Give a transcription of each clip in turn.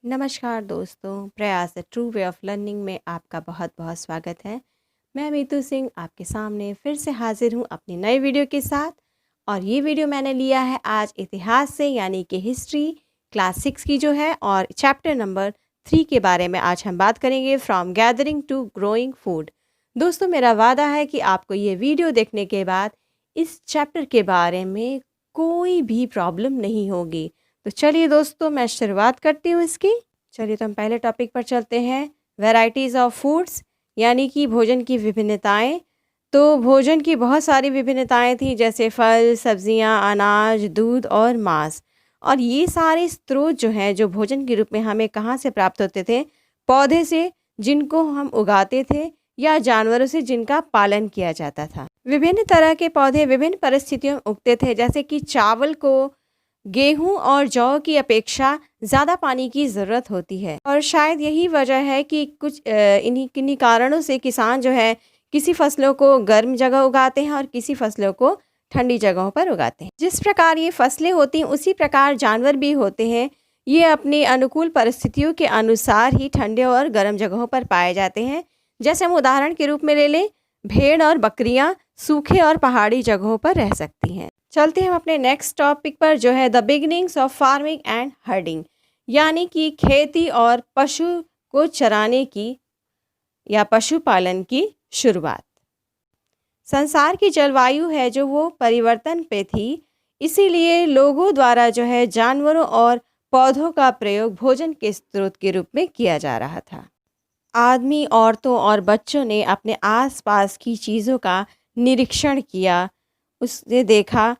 नमस्कार दोस्तों, प्रयास the true way of learning में आपका बहुत बहुत स्वागत है। मैं मीतू सिंह आपके सामने फिर से हाजिर हूँ अपनी नई वीडियो के साथ। और ये वीडियो मैंने लिया है आज इतिहास से, यानी कि हिस्ट्री क्लास 6 की जो है, और चैप्टर नंबर 3 के बारे में आज हम बात करेंगे, from gathering to growing food. दोस्तों, मेरा वादा है कि आपको ये वीडियो देखने के बाद इस चैप्टर के बारे में कोई भी प्रॉब्लम नहीं होगी। तो चलिए दोस्तों, मैं शुरुआत करती हूँ इसकी। चलिए तो हम पहले टॉपिक पर चलते हैं, वैरायटीज़ ऑफ फूड्स, यानी कि भोजन की विभिन्नताएं। तो भोजन की बहुत सारी विभिन्नताएं थी, जैसे फल, सब्जियां, अनाज, दूध और मांस। और ये सारे स्रोत जो हैं, जो भोजन के रूप में हमें कहाँ से प्राप्त होते थे? पौधे से, जिनको हम उगाते थे, या जानवरों से जिनका पालन किया जाता था। विभिन्न तरह के पौधे विभिन्न परिस्थितियों में उगते थे, जैसे कि चावल को गेहूं और जौ की अपेक्षा ज़्यादा पानी की ज़रूरत होती है। और शायद यही वजह है कि कुछ किन्हीं कारणों से किसान जो है किसी फसलों को गर्म जगह उगाते हैं और किसी फसलों को ठंडी जगहों पर उगाते हैं। जिस प्रकार ये फसलें होती हैं, उसी प्रकार जानवर भी होते हैं। ये अपनी अनुकूल परिस्थितियों के अनुसार ही ठंडे और गर्म जगहों पर पाए जाते हैं। जैसे हम उदाहरण के रूप में ले लें, भेड़ और बकरियां सूखे और पहाड़ी जगहों पर रह सकती हैं। चलते हैं हम अपने नेक्स्ट टॉपिक पर, जो है the beginnings of farming and herding, यानी कि खेती और पशु को चराने की या पशुपालन की शुरुआत। संसार की जलवायु है जो वो परिवर्तन पे थी, इसीलिए लोगों द्वारा जो है जानवरों और पौधों का प्रयोग भोजन के स्रोत के रूप में किया जा रहा था। आदमी, औरतों और बच्चों ने अपने आसपास की चीज़ों का निरीक्षण किया। उसने देखा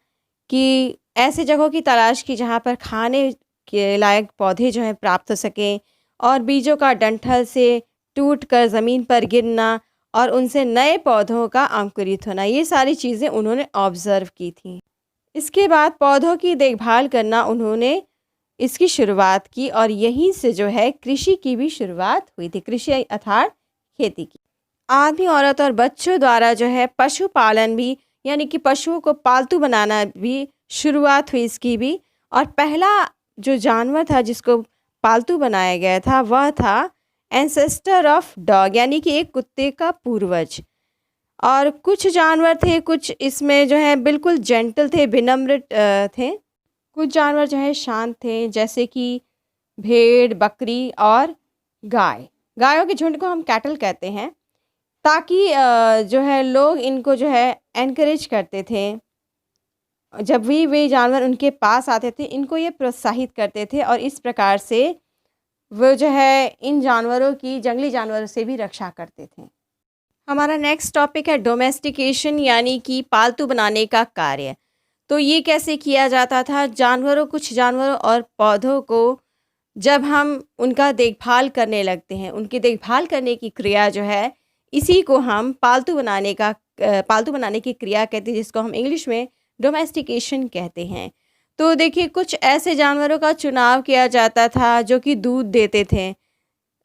कि ऐसे जगहों की तलाश की जहाँ पर खाने के लायक पौधे जो हैं प्राप्त हो सकें, और बीजों का डंठल से टूटकर ज़मीन पर गिरना और उनसे नए पौधों का अंकुरित होना, ये सारी चीज़ें उन्होंने ऑब्ज़र्व की थी। इसके बाद पौधों की देखभाल करना उन्होंने इसकी शुरुआत की, और यहीं से जो है कृषि की भी शुरुआत हुई थी, कृषि अर्थात खेती की। आदमी, औरत और बच्चों द्वारा जो है पशुपालन भी, यानी कि पशुओं को पालतू बनाना भी शुरुआत हुई इसकी भी। और पहला जो जानवर था जिसको पालतू बनाया गया था, वह था एंसेस्टर ऑफ डॉग, यानी कि एक कुत्ते का पूर्वज। और कुछ जानवर थे, कुछ इसमें जो है बिल्कुल जेंटल थे, विनम्र थे। कुछ जानवर जो है शांत थे, जैसे कि भेड़, बकरी और गाय। गायों के झुंड को हम कैटल कहते हैं, ताकि जो है लोग इनको जो है एनकरेज करते थे। जब भी वे जानवर उनके पास आते थे, इनको ये प्रोत्साहित करते थे, और इस प्रकार से वो जो है इन जानवरों की, जंगली जानवरों से भी रक्षा करते थे। हमारा नेक्स्ट टॉपिक है डोमेस्टिकेशन, यानी कि पालतू बनाने का कार्य। तो ये कैसे किया जाता था? कुछ जानवरों और पौधों को जब हम उनका देखभाल करने लगते हैं, उनकी देखभाल करने की क्रिया जो है, इसी को हम पालतू बनाने की क्रिया कहते हैं, जिसको हम इंग्लिश में डोमेस्टिकेशन कहते हैं। तो देखिए, कुछ ऐसे जानवरों का चुनाव किया जाता था जो कि दूध देते थे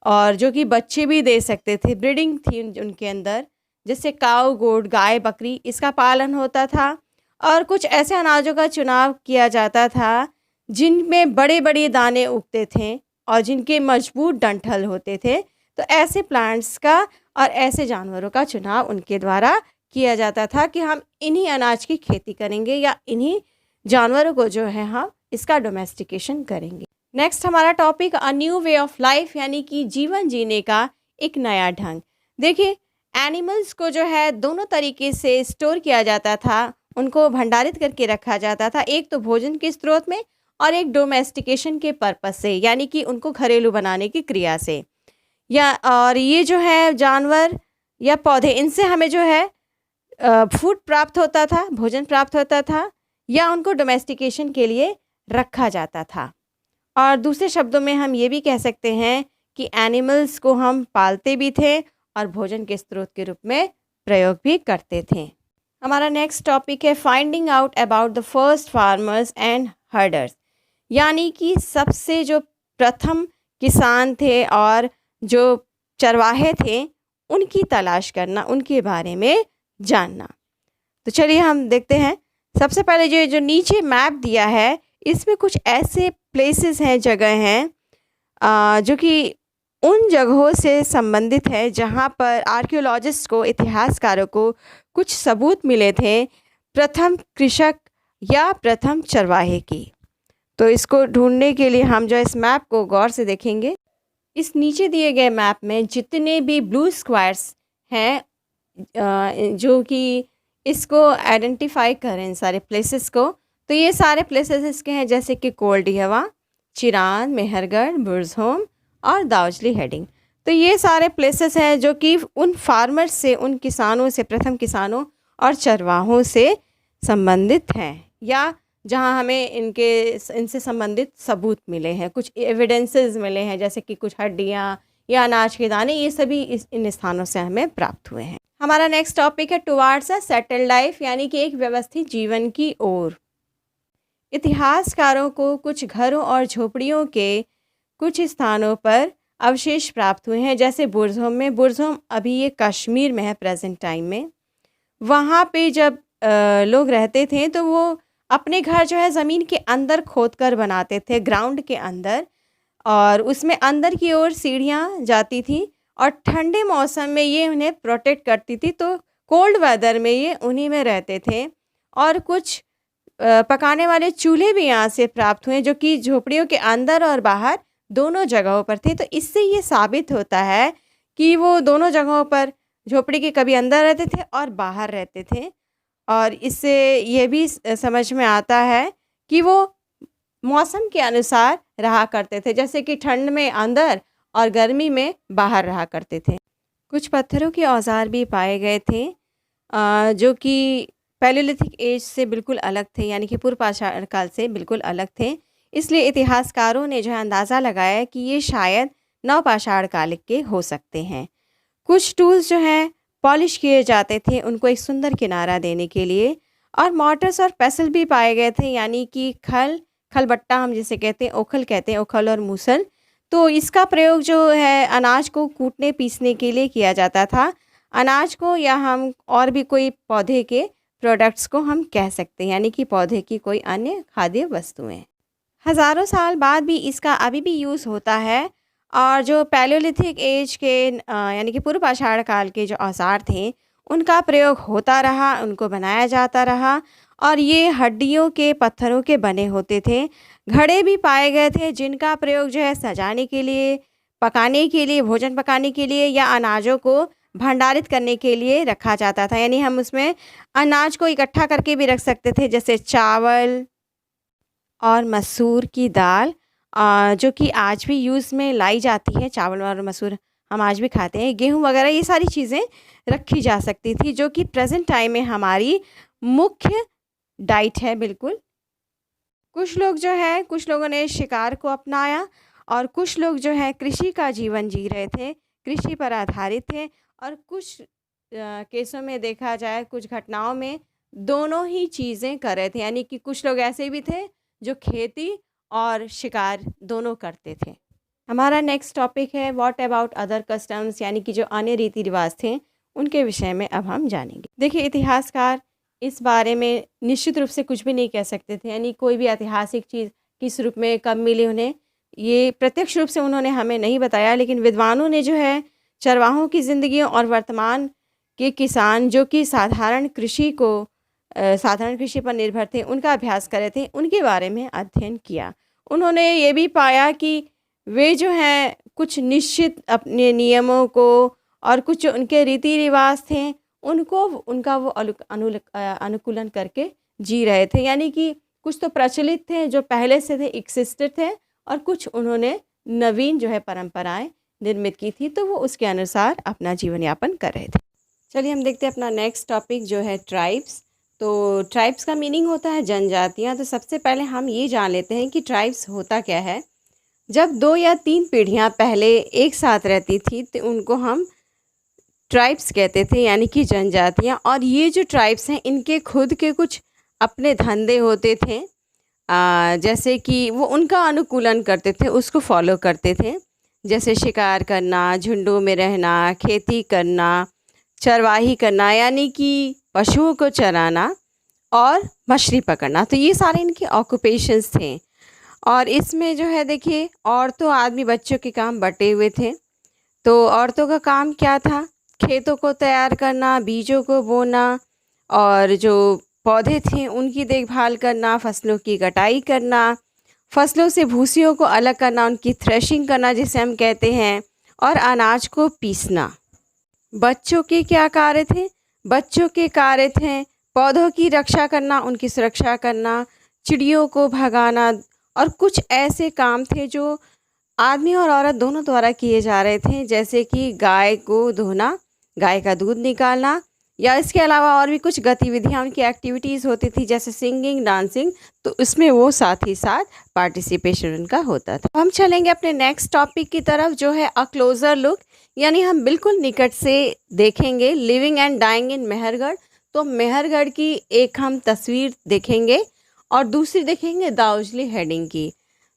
और जो कि बच्चे भी दे सकते थे, ब्रीडिंग थी उनके अंदर। जैसे काऊ, गोट, गाय, बकरी, इसका पालन होता था। और कुछ ऐसे अनाजों का चुनाव किया जाता था जिनमें बड़े बड़े दाने उगते थे और जिनके मजबूत डंठल होते थे। तो ऐसे प्लांट्स का और ऐसे जानवरों का चुनाव उनके द्वारा किया जाता था कि हम इन्हीं अनाज की खेती करेंगे, या इन्हीं जानवरों को जो है हम इसका डोमेस्टिकेशन करेंगे। नेक्स्ट हमारा topic a new way of life, यानी कि जीवन जीने का एक नया ढंग। देखिए, एनिमल्स को जो है दोनों तरीके से स्टोर किया जाता था, उनको भंडारित करके रखा जाता था। एक तो भोजन के स्रोत में, और एक डोमेस्टिकेशन के पर्पस से, यानी कि उनको घरेलू बनाने की क्रिया से। और ये जो है जानवर या पौधे, इनसे हमें जो है फूड प्राप्त होता था, भोजन प्राप्त होता था, या उनको डोमेस्टिकेशन के लिए रखा जाता था। और दूसरे शब्दों में हम ये भी कह सकते हैं कि एनिमल्स को हम पालते भी थे और भोजन के स्रोत के रूप में प्रयोग भी करते थे। हमारा नेक्स्ट टॉपिक है finding out about the first farmers and herders, यानी कि सबसे जो प्रथम किसान थे और जो चरवाहे थे, उनकी तलाश करना, उनके बारे में जानना। तो चलिए हम देखते हैं। सबसे पहले जो नीचे मैप दिया है, इसमें कुछ ऐसे प्लेसेस हैं, जगह हैं जो कि उन जगहों से संबंधित है जहाँ पर आर्कियोलॉजिस्ट को, इतिहासकारों को कुछ सबूत मिले थे प्रथम कृषक या प्रथम चरवाहे की। तो इसको ढूँढने के लिए हम जो इस मैप को गौर से देखेंगे, इस नीचे दिए गए मैप में जितने भी ब्लू स्क्वायर्स हैं जो कि इसको आइडेंटिफाई करें इन सारे प्लेसेस को, तो ये सारे प्लेसेस इसके हैं जैसे कि कोल्डिहवा, चिरान, मेहरगढ़, बुर्ज़होम और दाउजली हेडिंग। तो ये सारे प्लेसेस हैं जो कि उन फार्मर्स से, उन किसानों से, प्रथम किसानों और चरवाहों से संबंधित हैं, या जहाँ हमें इनसे संबंधित सबूत मिले हैं, कुछ एविडेंसेस मिले हैं, जैसे कि कुछ हड्डियाँ या अनाज के दाने, ये सभी इन स्थानों से हमें प्राप्त हुए हैं। हमारा नेक्स्ट टॉपिक है टुवार्ड्स अ सेटल्ड लाइफ, यानी कि एक व्यवस्थित जीवन की ओर। इतिहासकारों को कुछ घरों और झोपड़ियों के कुछ स्थानों पर अवशेष प्राप्त हुए हैं, जैसे बुर्ज़होम में। बुर्ज़होम अभी ये कश्मीर में है प्रेजेंट टाइम में। वहाँ पे जब लोग रहते थे तो वो अपने घर जो है ज़मीन के अंदर खोद कर बनाते थे, ग्राउंड के अंदर, और उसमें अंदर की ओर सीढ़ियाँ जाती थी और ठंडे मौसम में ये उन्हें प्रोटेक्ट करती थी। तो कोल्ड वेदर में ये उन्हीं में रहते थे। और कुछ पकाने वाले चूल्हे भी यहाँ से प्राप्त हुए जो कि झोपड़ियों के अंदर और बाहर दोनों जगहों पर थे। तो इससे ये साबित होता है कि वो दोनों जगहों पर झोपड़ी के कभी अंदर रहते थे और बाहर रहते थे। और इससे ये भी समझ में आता है कि वो मौसम के अनुसार रहा करते थे, जैसे कि ठंड में अंदर और गर्मी में बाहर रहा करते थे। कुछ पत्थरों के औजार भी पाए गए थे जो कि पैलियोलिथिक एज से बिल्कुल अलग थे, यानी कि पूर्व पाषाण काल से बिल्कुल अलग थे। इसलिए इतिहासकारों ने जो है अंदाज़ा लगाया कि ये शायद नवपाषाण काल के हो सकते हैं। कुछ टूल्स जो हैं पॉलिश किए जाते थे उनको एक सुंदर किनारा देने के लिए, और मॉर्टर्स और पेसल भी पाए गए थे, यानी कि खलबट्टा हम जिसे कहते हैं, ओखल कहते हैं, ओखल और मूसल। तो इसका प्रयोग जो है अनाज को कूटने पीसने के लिए किया जाता था। अनाज को, या हम और भी कोई पौधे के प्रोडक्ट्स को हम कह सकते हैं, यानी कि पौधे की कोई अन्य खाद्य वस्तुएं। हज़ारों साल बाद भी इसका अभी भी यूज़ होता है। और जो पैलियोलिथिक एज के यानी कि पूर्व पाषाण काल के जो औजार थे उनका प्रयोग होता रहा, उनको बनाया जाता रहा, और ये हड्डियों के, पत्थरों के बने होते थे। घड़े भी पाए गए थे जिनका प्रयोग जो है सजाने के लिए, पकाने के लिए, भोजन पकाने के लिए, या अनाजों को भंडारित करने के लिए रखा जाता था। यानी हम उसमें अनाज को इकट्ठा करके भी रख सकते थे, जैसे चावल और मसूर की दाल, जो कि आज भी यूज़ में लाई जाती है। चावल और मसूर हम आज भी खाते हैं। गेहूँ वगैरह ये सारी चीज़ें रखी जा सकती थी, जो कि प्रेजेंट टाइम में हमारी मुख्य डाइट है बिल्कुल। कुछ लोगों ने शिकार को अपनाया, और कुछ लोग जो है कृषि का जीवन जी रहे थे, कृषि पर आधारित थे। और कुछ केसों में देखा जाए, कुछ घटनाओं में दोनों ही चीज़ें कर रहे थे, यानी कि कुछ लोग ऐसे भी थे जो खेती और शिकार दोनों करते थे। हमारा नेक्स्ट टॉपिक है व्हाट अबाउट अदर कस्टम्स, यानी कि जो अन्य रीति रिवाज थे उनके विषय में अब हम जानेंगे। देखिए, इतिहासकार इस बारे में निश्चित रूप से कुछ भी नहीं कह सकते थे, यानी कोई भी ऐतिहासिक चीज़ किस रूप में कब मिली उन्हें, ये प्रत्यक्ष रूप से उन्होंने हमें नहीं बताया। लेकिन विद्वानों ने जो है चरवाहों की ज़िंदगी और वर्तमान के किसान जो कि साधारण कृषि पर निर्भर थे, उनका अभ्यास कर रहे थे, उनके बारे में अध्ययन किया। उन्होंने ये भी पाया कि वे जो हैं कुछ निश्चित अपने नियमों को और कुछ उनके रीति रिवाज थे उनका वो अनुकूलन करके जी रहे थे, यानी कि कुछ तो प्रचलित थे जो पहले से थे, एक्सिस्टेड थे, और कुछ उन्होंने नवीन जो है परंपराएं निर्मित की थी, तो वो उसके अनुसार अपना जीवन यापन कर रहे थे। चलिए हम देखते हैं अपना नेक्स्ट टॉपिक जो है ट्राइब्स। तो ट्राइब्स का मीनिंग होता है जनजातियाँ। तो सबसे पहले हम ये जान लेते हैं कि ट्राइब्स होता क्या है। जब 2 या 3 पीढ़ियाँ पहले एक साथ रहती थी तो उनको हम ट्राइब्स कहते थे, यानी कि जनजातियाँ। और ये जो ट्राइब्स हैं इनके खुद के कुछ अपने धंधे होते थे, जैसे कि वो उनका अनुकूलन करते थे, उसको फॉलो करते थे, जैसे शिकार करना, झुंडों में रहना, खेती करना, चरवाही करना यानी कि पशुओं को चराना, और मछली पकड़ना। तो ये सारे इनके ऑक्यूपेशंस थे। और इसमें जो है देखिए औरतों आदमी बच्चों के काम बँटे हुए थे। तो औरतों का काम क्या था? खेतों को तैयार करना, बीजों को बोना और जो पौधे थे उनकी देखभाल करना, फसलों की कटाई करना, फसलों से भूसियों को अलग करना, उनकी थ्रेशिंग करना जिसे हम कहते हैं, और अनाज को पीसना। बच्चों के क्या कार्य थे? बच्चों के कार्य थे पौधों की रक्षा करना, उनकी सुरक्षा करना, चिड़ियों को भगाना और कुछ ऐसे काम थे जो आदमी और औरत दोनों द्वारा किए जा रहे थे, जैसे कि गाय को धोना, गाय का दूध निकालना, या इसके अलावा और भी कुछ गतिविधियाँ उनकी एक्टिविटीज़ होती थी जैसे सिंगिंग, डांसिंग, तो उसमें वो साथ ही साथ पार्टिसिपेशन उनका होता था। हम चलेंगे अपने नेक्स्ट टॉपिक की तरफ जो है अ क्लोज़र लुक, यानी हम बिल्कुल निकट से देखेंगे living and dying in Mehrgarh. तो मेहरगढ़ की एक हम तस्वीर देखेंगे और दूसरी देखेंगे दाउजली हेडिंग की।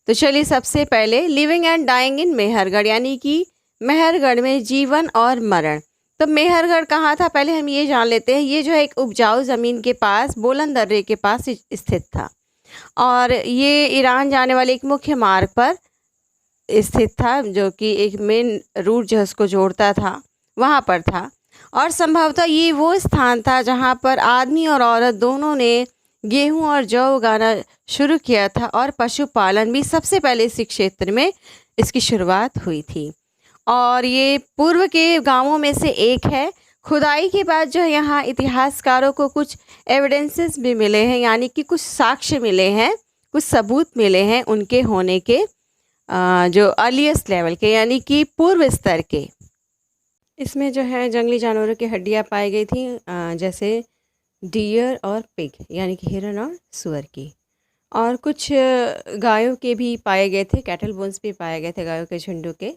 तो चलिए सबसे पहले living and dying in Mehrgarh, यानी कि मेहरगढ़ में जीवन और मरण। तो मेहरगढ़ कहाँ था पहले हम ये जान लेते हैं। ये जो है एक उपजाऊ ज़मीन के पास बोलन दर्रे के पास स्थित था और ये ईरान जाने वाले एक मुख्य मार्ग पर स्थित था, जो कि एक मेन रूट जो उसको जोड़ता था वहाँ पर था। और संभवतः ये वो स्थान था जहाँ पर आदमी और औरत दोनों ने गेहूं और जौ उगाना शुरू किया था और पशुपालन भी सबसे पहले इसी क्षेत्र में इसकी शुरुआत हुई थी। और ये पूर्व के गांवों में से एक है। खुदाई के बाद जो है यहाँ इतिहासकारों को कुछ एविडेंसेस भी मिले हैं, यानी कि कुछ साक्ष्य मिले हैं, कुछ सबूत मिले हैं उनके होने के, जो अर्लीस्ट लेवल के यानी कि पूर्व स्तर के। इसमें जो है जंगली जानवरों की हड्डियाँ पाई गई थी, जैसे डियर और पिग यानी कि हिरन और सुअर की, और कुछ गायों के भी पाए गए थे, कैटल बोन्स भी पाए गए थे गायों के झुंडों के,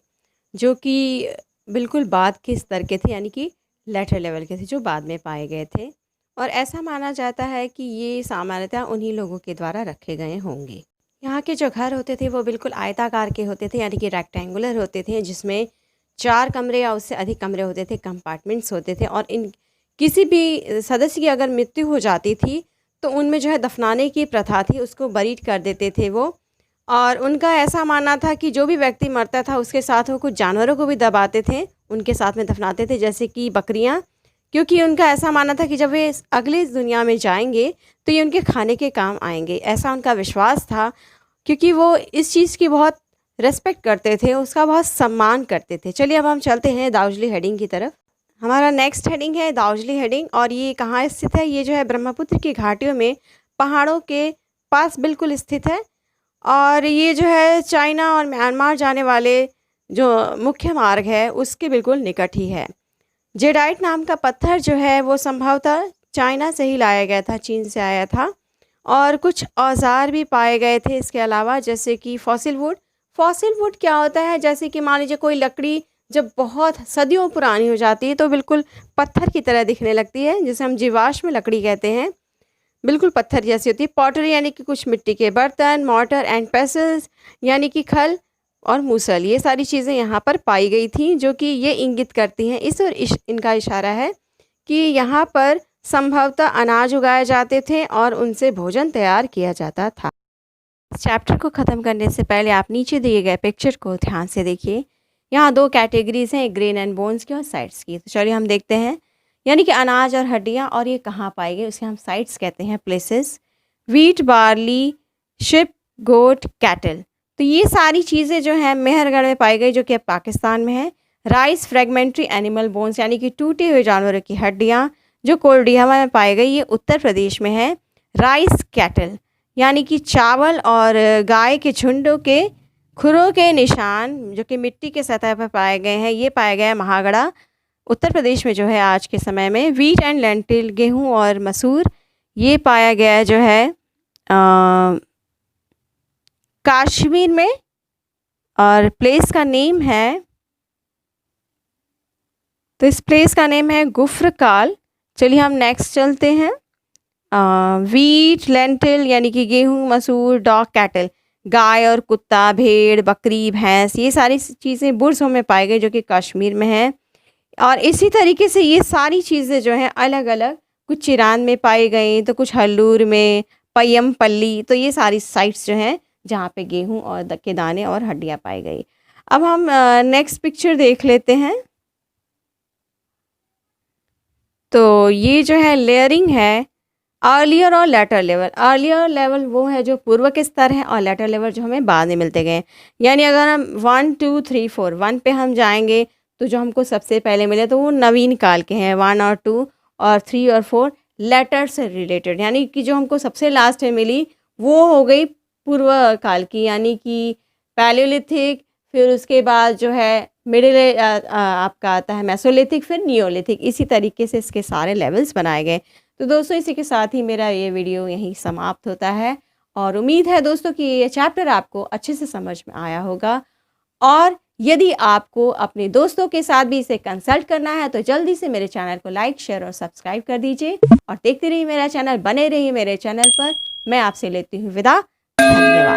जो कि बिल्कुल बाद के स्तर के थे, यानी कि लेटर लेवल के थे, जो बाद में पाए गए थे। और ऐसा माना जाता है कि ये सामान्यतः उन्हीं लोगों के द्वारा रखे गए होंगे। यहाँ के जो घर होते थे वो बिल्कुल आयताकार के होते थे, यानी कि रेक्टेंगुलर होते थे, जिसमें 4 कमरे या उससे अधिक कमरे होते थे, कंपार्टमेंट्स होते थे। और इन किसी भी सदस्य की अगर मृत्यु हो जाती थी तो उनमें जो है दफनाने की प्रथा थी, उसको बरीड कर देते थे वो। और उनका ऐसा मानना था कि जो भी व्यक्ति मरता था उसके साथ वो कुछ जानवरों को भी दबाते थे, उनके साथ में दफनाते थे, जैसे कि बकरियां, क्योंकि उनका ऐसा मानना था कि जब वे अगले दुनिया में जाएंगे तो ये उनके खाने के काम आएंगे। ऐसा उनका विश्वास था, क्योंकि वो इस चीज़ की बहुत रेस्पेक्ट करते थे, उसका बहुत सम्मान करते थे। चलिए अब हम चलते हैं दाउजली हेडिंग की तरफ। हमारा नेक्स्ट हेडिंग है दाउजली हेडिंग, और ये कहाँ स्थित है? ये जो है ब्रह्मपुत्र की घाटियों में पहाड़ों के पास बिल्कुल स्थित है। और ये जो है चाइना और म्यांमार जाने वाले जो मुख्य मार्ग है उसके बिल्कुल निकट ही है। जेडाइट नाम का पत्थर जो है वो संभवतः चाइना से ही लाया गया था, चीन से आया था। और कुछ औजार भी पाए गए थे इसके अलावा, जैसे कि फॉसिल वुड। फॉसिल वुड क्या होता है? जैसे कि मान लीजिए कोई लकड़ी जब बहुत सदियों पुरानी हो जाती है तो बिल्कुल पत्थर की तरह दिखने लगती है, जिसे हम जीवाश्म लकड़ी कहते हैं, बिल्कुल पत्थर जैसी होती है। पॉटरी यानी कि कुछ मिट्टी के बर्तन, मॉर्टर एंड पेसल्स यानी कि खल और मूसल, ये सारी चीज़ें यहाँ पर पाई गई थी, जो कि ये इंगित करती हैं, इस और इनका इशारा है कि यहाँ पर संभवतः अनाज उगाए जाते थे और उनसे भोजन तैयार किया जाता था। इस चैप्टर को ख़त्म करने से पहले आप नीचे दिए गए पिक्चर को ध्यान से देखिए। यहाँ 2 कैटेगरीज़ हैं, एक ग्रेन एंड बोन्स की और साइड्स की। तो चलिए हम देखते हैं, यानी कि अनाज और हड्डियाँ, और ये कहाँ पाई गई उसे हम साइट्स कहते हैं, प्लेसेस। वीट, बार्ली, शिप, गोट, कैटल, तो ये सारी चीज़ें जो हैं मेहरगढ़ में पाई गई, जो कि अब पाकिस्तान में है। राइस, फ्रेगमेंट्री एनिमल बोन्स यानी कि टूटे हुए जानवरों की हड्डियाँ, जो कोल्डियामा में पाई गई, ये उत्तर प्रदेश में है। राइस कैटल यानी कि चावल और गाय के झुंडों के खुरों के निशान, जो कि मिट्टी के सतह पर पाए गए हैं, ये पाया गया है महागढ़ा, उत्तर प्रदेश में जो है आज के समय में। वीट एंड लेंटिल, गेहूं और मसूर, ये पाया गया है जो है कश्मीर में, और प्लेस का नेम है, तो इस प्लेस का नेम है गुफ्रकाल। चलिए हम नेक्स्ट चलते हैं। वीट, लेंटिल यानी कि गेहूं, मसूर, डॉग, कैटल, गाय और कुत्ता, भेड़, बकरी, भैंस, ये सारी चीज़ें बुर्सों में पाई गई, जो कि कश्मीर में है। और इसी तरीके से ये सारी चीज़ें जो हैं अलग अलग, कुछ ईरान में पाई गई, तो कुछ हल्लूर में, पय्यमपल्ली, तो ये सारी साइट्स जो हैं जहाँ पे गेहूँ और के दाने और हड्डियाँ पाई गई। अब हम नेक्स्ट पिक्चर देख लेते हैं। तो ये जो है लेयरिंग है अर्लियर और लेटर लेवल। अर्लियर लेवल वो है जो पूर्व के स्तर है और लेटर लेवल जो हमें बाद में मिलते गए। यानी अगर हम 1 2 3 4 1 पे हम जाएंगे तो जो हमको सबसे पहले मिले तो वो नवीन काल के हैं 1 और 2 और 3 और 4 लेटर से रिलेटेड, यानी कि जो हमको सबसे लास्ट में मिली वो हो गई पूर्व काल की, यानी कि पैलियोलिथिक, फिर उसके बाद जो है मिडिल आपका आता है मेसोलिथिक, फिर नियोलिथिक। इसी तरीके से इसके सारे लेवल्स बनाए गए। तो दोस्तों इसी के साथ ही मेरा ये वीडियो यहीं समाप्त होता है और उम्मीद है दोस्तों कि ये चैप्टर आपको अच्छे से समझ में आया होगा। और यदि आपको अपने दोस्तों के साथ भी इसे कंसल्ट करना है तो जल्दी से मेरे चैनल को लाइक शेयर और सब्सक्राइब कर दीजिए और देखते रहिए मेरा चैनल, बने रहिए मेरे चैनल पर। मैं आपसे लेती हूँ विदा। धन्यवाद।